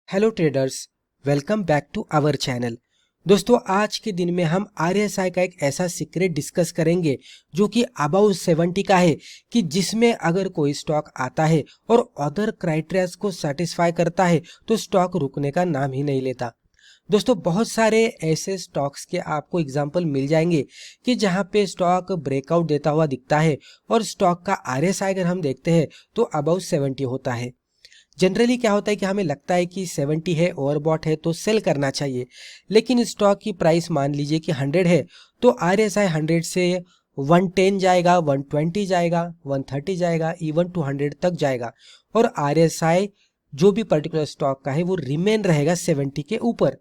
Hello traders, welcome back to our channel. दोस्तों, आज के दिन में हम आरएसआई का एक ऐसा सीक्रेट डिस्कस करेंगे जो कि अबाउ 70 का है, कि जिसमें अगर कोई स्टॉक आता है और अदर क्राइटेरियाज को सेटिस्फाई करता है तो स्टॉक रुकने का नाम ही नहीं लेता। दोस्तों, बहुत सारे ऐसे स्टॉक्स के आपको एग्जाम्पल मिल जाएंगे कि जहां पे स्टॉक ब्रेकआउट देता हुआ दिखता है और स्टॉक का आरएसआई अगर हम देखते हैं तो अबाउ 70 होता है। जनरली क्या होता है कि हमें लगता है कि 70 है, ओवरबॉट है, तो सेल करना चाहिए। लेकिन स्टॉक की प्राइस मान लीजिए कि 100 है, तो आरएसआई 100 से 110 जाएगा, 120 जाएगा, 130 जाएगा, इवन 200 तक जाएगा। और आरएसआई जो भी पर्टिकुलर स्टॉक का है वो रिमेन रहेगा 70 के ऊपर।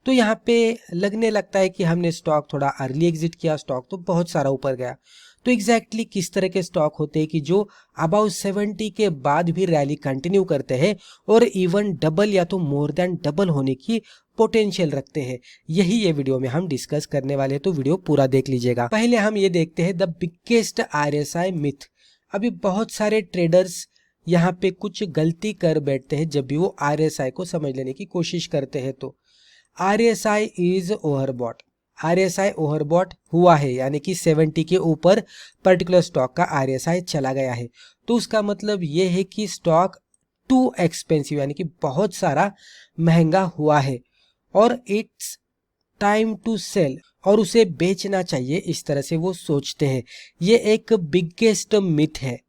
तो यहाँ पे लगने लगता है कि हमने स्टॉक थोड़ा अर्ली एग्जिट किया, स्टॉक तो बहुत सारा ऊपर गया। तो एग्जैक्टली किस तरह के स्टॉक होते हैं कि जो अबाउट 70 के बाद भी रैली कंटिन्यू करते हैं और इवन डबल या तो मोर देन डबल होने की पोटेंशियल रखते हैं, यही ये वीडियो में हम डिस्कस करने वाले हैं। तो वीडियो पूरा देख लीजिएगा। पहले हम ये देखते हैं द बिगेस्ट आरएसआई मिथ। अभी बहुत सारे ट्रेडर्स यहाँ पे कुछ गलती कर बैठते हैं जब भी वो आरएसआई को समझ लेने की कोशिश करते हैं। तो RSI is overbought. RSI overbought हुआ है, यानी कि 70 के ऊपर पर्टिकुलर स्टॉक का आरएसआई चला गया है, तो उसका मतलब ये है कि स्टॉक टू एक्सपेंसिव, यानी कि बहुत सारा महंगा हुआ है और इट्स टाइम टू सेल, और उसे बेचना चाहिए, इस तरह से वो सोचते हैं। ये एक बिगेस्ट मिथ है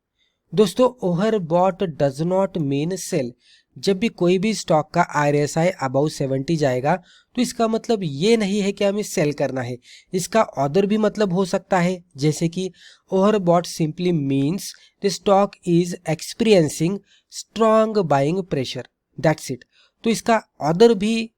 दोस्तों। Overbought does not mean sell. जब भी कोई भी स्टॉक का आरएसआई अबाउ 70 जाएगा तो इसका मतलब ये नहीं है कि हमें सेल करना है। इसका अदर भी मतलब हो सकता है, जैसे कि overbought simply means the stock is experiencing strong buying pressure, that's it. तो इसका अदर भी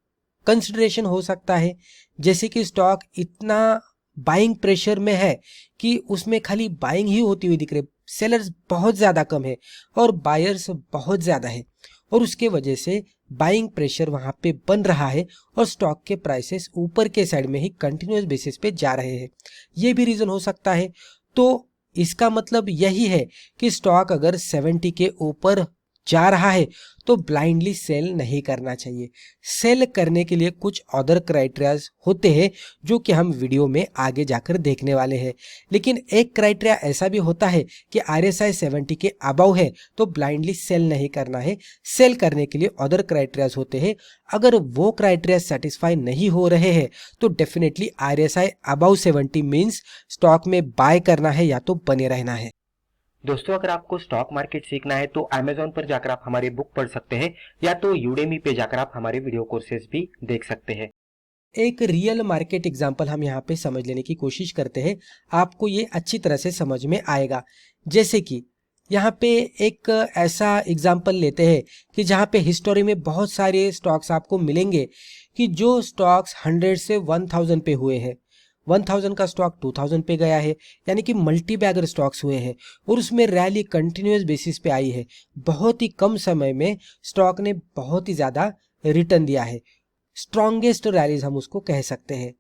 कंसिडरेशन हो सकता है, जैसे कि स्टॉक इतना बाइंग प्रेशर में है कि उसमें खाली बाइंग ही होती हुई दिख रही, सेलर्स बहुत ज़्यादा कम है और बायर्स बहुत ज़्यादा है, और उसके वजह से बाइंग प्रेशर वहाँ पे बन रहा है और स्टॉक के प्राइसेस ऊपर के साइड में ही कंटिन्यूस बेसिस पे जा रहे हैं। ये भी रीज़न हो सकता है। तो इसका मतलब यही है कि स्टॉक अगर 70 के ऊपर जा रहा है तो ब्लाइंडली सेल नहीं करना चाहिए। सेल करने के लिए कुछ अदर क्राइटेरियाज होते हैं जो कि हम वीडियो में आगे जाकर देखने वाले हैं। लेकिन एक क्राइटेरिया ऐसा भी होता है कि आरएसआई 70 के अबव है तो ब्लाइंडली सेल नहीं करना है। सेल करने के लिए अदर क्राइटेरियाज होते हैं। अगर वो क्राइटेरिया सेटिस्फाई नहीं हो रहे हैं तो definitely RSI above 70 means stock में बाय करना है या तो बने रहना है। दोस्तों, अगर आपको स्टॉक मार्केट सीखना है तो अमेजोन पर जाकर आप हमारे बुक पढ़ सकते हैं या तो यूडेमी पे जाकर आप हमारे वीडियो कोर्सेज भी देख सकते हैं। एक रियल मार्केट एग्जांपल हम यहाँ पे समझ लेने की कोशिश करते हैं, आपको ये अच्छी तरह से समझ में आएगा। जैसे कि यहाँ पे एक ऐसा एग्जांपल लेते हैं कि जहाँ पे हिस्टोरी में बहुत सारे स्टॉक्स आपको मिलेंगे कि जो स्टॉक्स 100 से 1000 पे हुए हैं, 1000 का स्टॉक 2000 पे गया है, यानी कि मल्टी बैगर स्टॉक्स हुए हैं और उसमें रैली कंटिन्यूस बेसिस पे आई है। बहुत ही कम समय में स्टॉक ने बहुत ही ज़्यादा रिटर्न दिया है। स्ट्रॉन्गेस्ट रैलीज हम उसको कह सकते हैं।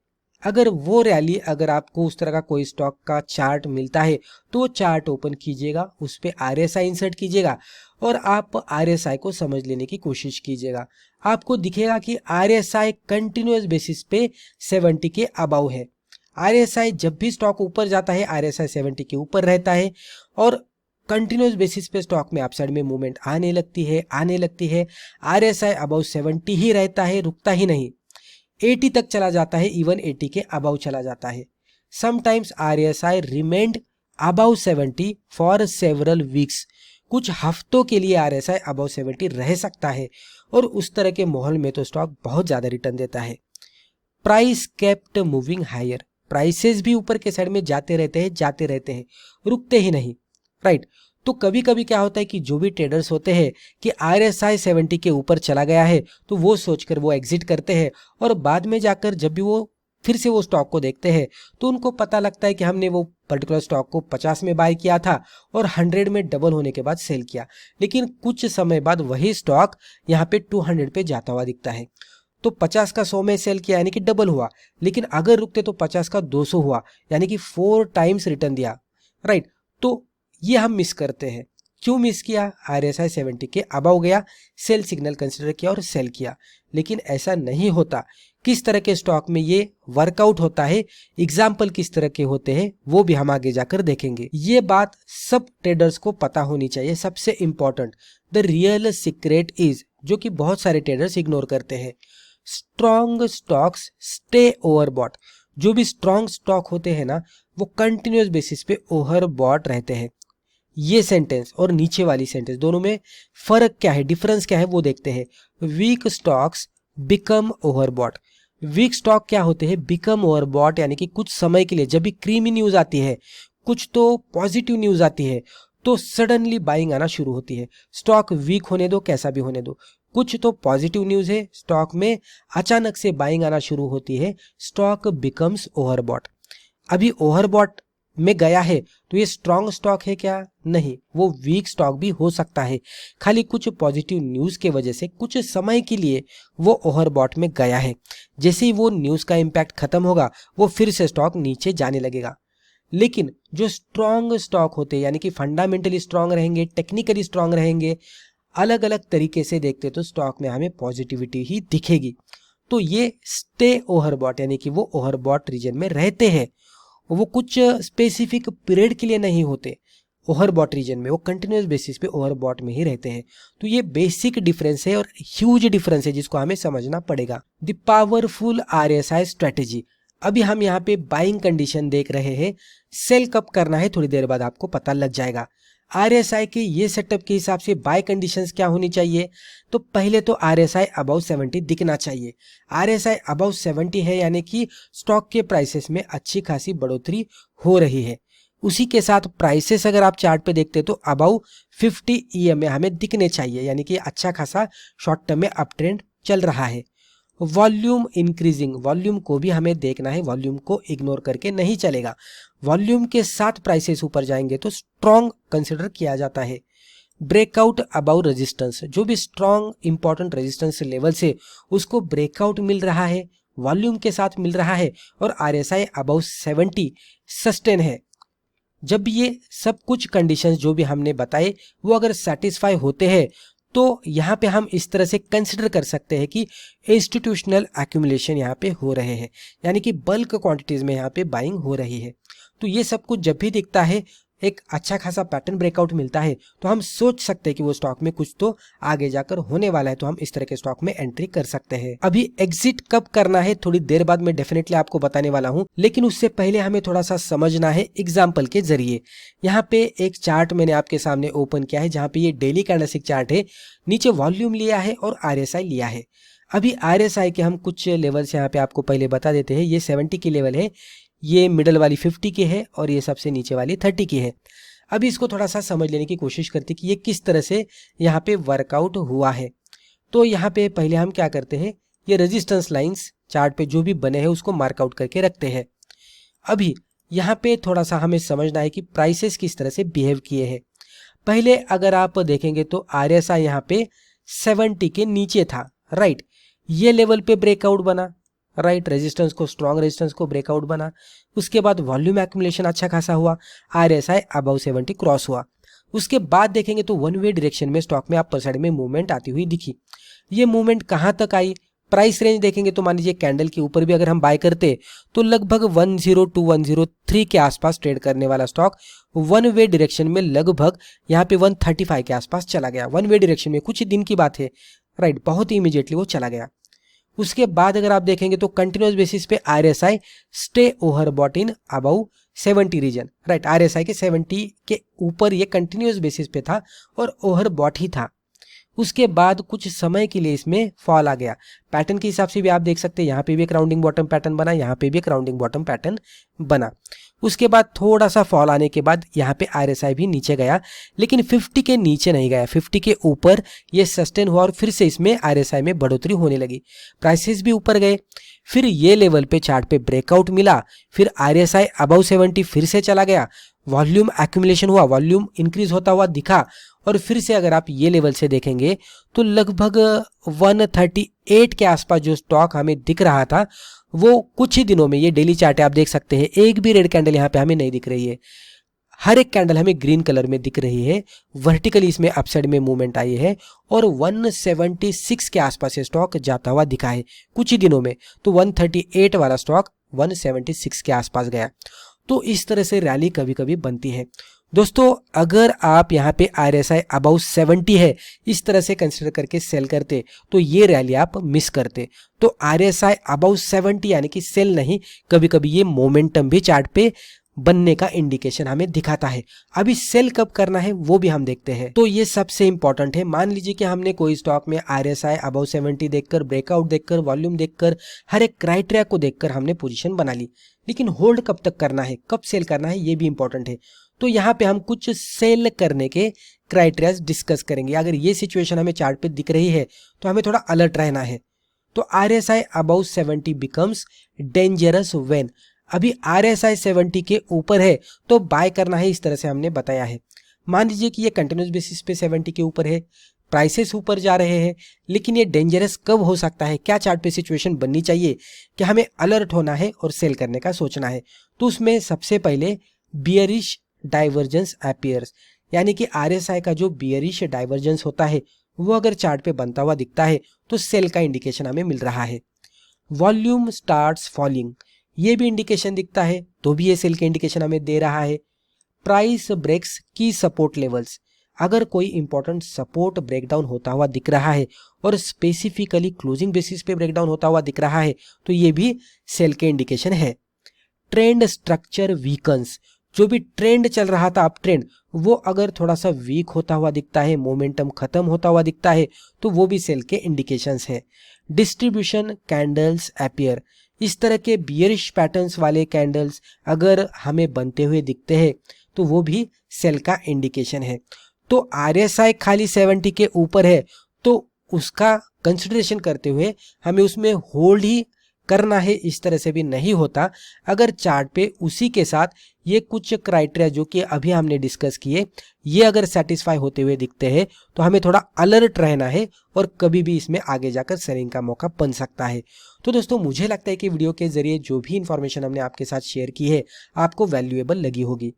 अगर वो रैली, अगर आपको उस तरह का कोई स्टॉक का चार्ट मिलता है तो वो चार्ट ओपन कीजिएगा, उस पर आरएसआई इंसर्ट कीजिएगा और आप आरएसआई को समझ लेने की कोशिश कीजिएगा। आपको दिखेगा कि आरएसआई कंटिन्यूस बेसिस पे 70 के अबाउ है। आरएसआई जब भी स्टॉक ऊपर जाता है आरएसआई 70 के ऊपर रहता है और कंटिन्यूस बेसिस पे स्टॉक में अपसाइड में मूवमेंट आने लगती है। आरएसआई अबाउ 70 ही रहता है, रुकता ही नहीं, 80 तक चला जाता है, इवन 80 के अबाउ चला जाता है। Sometimes RSI remained above 70 for several weeks. कुछ हफ्तों के लिए आरएसआई अबाउ 70 रह सकता है और उस तरह के माहौल में तो स्टॉक बहुत ज़्यादा रिटर्न देता है। Price kept moving higher. Prices भी ऊपर के साइड में जाते रहते हैं, रुकते ही नहीं, राइट। तो कभी कभी क्या होता है कि जो भी ट्रेडर्स होते हैं कि आरएसआई 70 के ऊपर चला गया है तो वो सोचकर वो एग्जिट करते हैं और बाद में जाकर जब भी वो फिर से वो स्टॉक को देखते हैं तो उनको पता लगता है कि हमने वो पर्टिकुलर स्टॉक को 50 में बाय किया था और 100 में डबल होने के बाद सेल किया, लेकिन कुछ समय बाद वही स्टॉक यहाँ पे 200 पे जाता हुआ दिखता है। तो 50 का 100 में सेल किया यानी कि डबल हुआ, लेकिन अगर रुकते तो 50 का 200 हुआ, यानी कि 4 टाइम्स रिटर्न दिया, राइट। तो ये हम मिस करते हैं क्यों मिस किया? RSI 70 के अबव गया, सेल सिग्नल कंसिडर किया और सेल किया, लेकिन ऐसा नहीं होता। किस तरह के स्टॉक में ये वर्कआउट होता है, एग्जाम्पल किस तरह के होते हैं, वो भी हम आगे जाकर देखेंगे। ये बात सब ट्रेडर्स को पता होनी चाहिए। सबसे important, the real secret is, जो कि बहुत सारे ट्रेडर्स इग्नोर करते हैं, स्ट्रॉन्ग स्टॉक्स स्टे ओवरबॉट। जो भी स्ट्रॉन्ग स्टॉक होते हैं ना, वो कंटिन्यूस बेसिस पे ओवरबॉट रहते हैं। ये सेंटेंस और नीचे वाली सेंटेंस दोनों में फर्क क्या है, डिफरेंस क्या है, वो देखते हैं। Weak stocks become overbought. Weak stock क्या होते हैं? बिकम ओवरबॉट, यानी कि कुछ समय के लिए जब भी क्रीमी न्यूज आती है, कुछ तो पॉजिटिव न्यूज आती है, तो सडनली बाइंग आना शुरू होती है। स्टॉक वीक होने दो, कैसा भी होने दो, कुछ तो पॉजिटिव न्यूज है, स्टॉक में अचानक से बाइंग आना शुरू होती है, स्टॉक बिकम्स ओवरबॉट। अभी ओवरबॉट में गया है तो ये स्ट्रॉन्ग स्टॉक है क्या? नहीं, वो वीक स्टॉक भी हो सकता है। खाली कुछ पॉजिटिव न्यूज के वजह से कुछ समय के लिए वो ओवरबॉट में गया है। जैसे ही वो न्यूज का इम्पैक्ट खत्म होगा, वो फिर से स्टॉक नीचे जाने लगेगा। लेकिन जो स्ट्रॉन्ग स्टॉक होते हैं, यानी कि फंडामेंटली स्ट्रॉन्ग रहेंगे, टेक्निकली स्ट्रॉन्ग रहेंगे, अलग अलग तरीके से देखते तो स्टॉक में हमें पॉजिटिविटी ही दिखेगी। तो ये स्टे ओवरबॉट, यानी कि वो ओवरबॉट रीजन में रहते हैं। वो कुछ स्पेसिफिक पीरियड के लिए नहीं होते ओवरबॉट रीजन में, वो कंटिन्यूस बेसिस पे ओवरबॉट में ही रहते हैं। तो ये बेसिक डिफरेंस है और ह्यूज डिफरेंस है, जिसको हमें समझना पड़ेगा। The powerful RSI strategy. अभी हम यहाँ पे बाइंग कंडीशन देख रहे हैं, सेल कब करना है थोड़ी देर बाद आपको पता लग जाएगा। RSI के ये सेटअप के हिसाब से बाय कंडीशंस क्या होनी चाहिए? तो पहले तो RSI अबव 70 दिखना चाहिए। RSI अबव 70 है, यानी कि स्टॉक के प्राइसेस में अच्छी खासी बढ़ोतरी हो रही है। उसी के साथ प्राइसेस अगर आप चार्ट पे देखते तो अबव 50 EMA हमें दिखने चाहिए, यानी कि अच्छा खासा शॉर्ट टर्म में अप ट्रेंड चल रहा है। वॉल्यूम इंक्रीजिंग, वॉल्यूम को भी हमें देखना है, वॉल्यूम को इग्नोर करके नहीं चलेगा। वॉल्यूम के साथ प्राइसेस ऊपर जाएंगे तो स्ट्रॉन्ग कंसिडर किया जाता है। ब्रेकआउट अबाउ रेजिस्टेंस, जो भी स्ट्रॉन्ग इंपॉर्टेंट रेजिस्टेंस लेवल से उसको ब्रेकआउट मिल रहा है, वॉल्यूम के साथ मिल रहा है, और RSI अबाउ 70 सस्टेन है। जब ये सब कुछ कंडीशंस जो भी हमने बताए वो अगर सेटिस्फाई होते हैं, तो यहाँ पे हम इस तरह से कंसिडर कर सकते हैं कि इंस्टीट्यूशनल एक्यूमुलेशन यहाँ पे हो रहे हैं, यानी कि बल्क क्वांटिटीज में यहाँ पे बाइंग हो रही है। तो ये सब कुछ जब भी दिखता है, एक अच्छा खासा पैटर्न ब्रेकआउट मिलता है, तो हम सोच सकते हैं कि वो स्टॉक में कुछ तो आगे जाकर होने वाला है, तो हम इस तरह के स्टॉक में एंट्री कर सकते हैं। अभी एग्जिट कब करना है थोड़ी देर बाद मैं डेफिनेटली आपको बताने वाला हूं, लेकिन उससे पहले हमें थोड़ा सा समझना है एग्जाम्पल के जरिए। यहाँ पे एक चार्ट मैंने आपके सामने ओपन किया है, जहाँ पे ये डेली कैंडलस्टिक चार्ट है, नीचे वॉल्यूम लिया है और RSI लिया है। अभी RSI के हम कुछ लेवल्स यहाँ पे आपको पहले बता देते हैं। ये 70 की लेवल है, ये मिडल वाली 50 की है, और ये सबसे नीचे वाली 30 की है। अभी इसको थोड़ा सा समझ लेने की कोशिश करते कि ये किस तरह से यहाँ पे वर्कआउट हुआ है। तो यहाँ पे पहले हम क्या करते हैं, ये रेजिस्टेंस लाइंस चार्ट पे जो भी बने हैं उसको मार्कआउट करके रखते हैं। अभी यहाँ पे थोड़ा सा हमें समझना है कि प्राइसेस किस तरह से बिहेव किए हैं। पहले अगर आप देखेंगे तो RSI यहाँ पे 70 के नीचे था, राइट, ये लेवल पे ब्रेकआउट बना, राइट, रेजिस्टेंस को, स्ट्रॉन्ग रेजिस्टेंस को ब्रेकआउट बना। उसके बाद वॉल्यूम एक्यूमुलेशन अच्छा खासा हुआ, RSI अबव 70 क्रॉस हुआ। उसके बाद देखेंगे तो वन वे डायरेक्शन में स्टॉक में अपर साइड में मूवमेंट आती हुई दिखी। ये मूवमेंट कहाँ तक आई? प्राइस रेंज देखेंगे तो मान लीजिए कैंडल के ऊपर भी अगर हम बाय करते तो लगभग 102 103 के आसपास ट्रेड करने वाला स्टॉक वन वे डायरेक्शन में लगभग यहाँ पे 135 के आसपास चला गया। वन वे डायरेक्शन में कुछ दिन की बात है, राइट, बहुत ही इमीडिएटली वो चला गया। उसके बाद अगर आप देखेंगे तो कंटिन्यूस बेसिस पे RSI stay overbought in above 70 region, right, RSI के 70 के ऊपर ये कंटिन्यूस बेसिस पे था और ओवरबॉट ही था। उसके बाद कुछ समय के लिए इसमें फॉल आ गया। पैटर्न के हिसाब से भी आप देख सकते हैं, यहाँ पे भी एक राउंडिंग बॉटम पैटर्न बना, यहाँ पे भी एक राउंडिंग बॉटम पैटर्न बना। उसके बाद थोड़ा सा फॉल आने के बाद यहाँ पे RSI भी नीचे गया, लेकिन 50 के नीचे नहीं गया, 50 के ऊपर ये सस्टेन हुआ और फिर से इसमें RSI में बढ़ोतरी होने लगी, प्राइसेस भी ऊपर गए। फिर ये लेवल पे चार्ट पे ब्रेकआउट मिला, फिर RSI अबव 70 फिर से चला गया, वॉल्यूम एक्यूमुलेशन हुआ, वॉल्यूम इंक्रीज होता हुआ दिखा, और फिर से अगर आप ये लेवल से देखेंगे तो लगभग 138 के आसपास जो स्टॉक हमें दिख रहा था वो कुछ ही दिनों में, ये डेली चार्ट है आप देख सकते हैं, एक भी रेड कैंडल यहाँ पे हमें नहीं दिख रही है। हर एक कैंडल हमें ग्रीन कलर में दिख रही है, वर्टिकली इसमें अपसाइड में मूवमेंट आई है और 176 के आसपास ये स्टॉक जाता हुआ दिखा है कुछ ही दिनों में। तो 138 वाला स्टॉक 176 के आसपास गया। तो इस तरह से रैली कभी कभी बनती है। दोस्तों अगर आप यहाँ पे RSI अबाउ 70 है इस तरह से कंसिडर करके सेल करते तो ये रैली आप मिस करते। तो RSI अबाउ 70 यानी कि सेल नहीं, कभी कभी ये मोमेंटम भी चार्ट पे बनने का इंडिकेशन हमें दिखाता है। अभी सेल कब करना है वो भी हम देखते हैं। तो ये सबसे इंपॉर्टेंट है। मान लीजिए कि हमने कोई स्टॉक में RSI अबाउ 70 देखकर, ब्रेकआउट देखकर, वॉल्यूम देखकर, हर एक क्राइटेरिया को देखकर हमने पोजीशन बना ली, लेकिन होल्ड कब तक करना है, कब सेल करना है, ये भी इंपॉर्टेंट है। तो यहाँ पे हम कुछ सेल करने के क्राइटेरिया डिस्कस करेंगे। अगर ये सिचुएशन हमें चार्ट पे दिख रही है तो हमें थोड़ा अलर्ट रहना है। तो RSI above 70 becomes dangerous when, अभी RSI 70 के ऊपर है तो बाय करना है, इस तरह से हमने बताया है। मान लीजिए कि ये कंटिन्यूस बेसिस पे 70 के ऊपर है, प्राइसेस ऊपर जा रहे हैं, लेकिन ये डेंजरस कब हो सकता है, क्या चार्ट पे सिचुएशन बननी चाहिए कि हमें अलर्ट होना है और सेल करने का सोचना है। तो उसमें सबसे पहले बियरिश डाइवर्जेंस अपीयर्स, यानी कि RSI का जो बियरिश डाइवर्जेंस होता है वो अगर चार्ट पे बनता हुआ दिखता है तो सेल का इंडिकेशन हमें मिल रहा है। वॉल्यूम स्टार्ट्स फॉलिंग, ये भी इंडिकेशन दिखता है तो भी ये सेल के इंडिकेशन हमें दे रहा है। प्राइस ब्रेक्स की सपोर्ट लेवल्स, अगर कोई इंपॉर्टेंट सपोर्ट ब्रेकडाउन होता हुआ दिख रहा है और स्पेसिफिकली क्लोजिंग बेसिस पे ब्रेकडाउन होता हुआ दिख रहा है तो ये भी सेल के इंडिकेशन है। ट्रेंड स्ट्रक्चर वीकन्स, जो भी ट्रेंड चल रहा था अप ट्रेंड वो अगर थोड़ा सा वीक होता हुआ दिखता है, मोमेंटम खत्म होता हुआ दिखता है तो वो भी सेल के इंडिकेशंस है। डिस्ट्रीब्यूशन कैंडल्स अपीयर, इस तरह के बियरिश पैटर्न्स वाले कैंडल्स अगर हमें बनते हुए दिखते हैं तो वो भी सेल का इंडिकेशन है। तो RSI खाली 70 के ऊपर है तो उसका कंसिडरेशन करते हुए हमें उसमें होल्ड ही करना है, इस तरह से भी नहीं होता। अगर चार्ट पे उसी के साथ ये कुछ क्राइटेरिया जो कि अभी हमने डिस्कस किए ये अगर सेटिस्फाई होते हुए दिखते हैं तो हमें थोड़ा अलर्ट रहना है और कभी भी इसमें आगे जाकर सेलिंग का मौका बन सकता है। तो दोस्तों मुझे लगता है कि वीडियो के जरिए जो भी इंफॉर्मेशन हमने आपके साथ शेयर की है आपको वैल्यूएबल लगी होगी।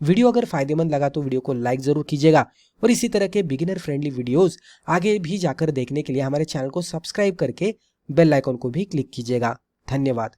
वीडियो अगर फायदेमंद लगा तो वीडियो को लाइक जरूर कीजिएगा और इसी तरह के बिगिनर फ्रेंडली वीडियोस आगे भी जाकर देखने के लिए हमारे चैनल को सब्सक्राइब करके बेल आइकन को भी क्लिक कीजिएगा। धन्यवाद।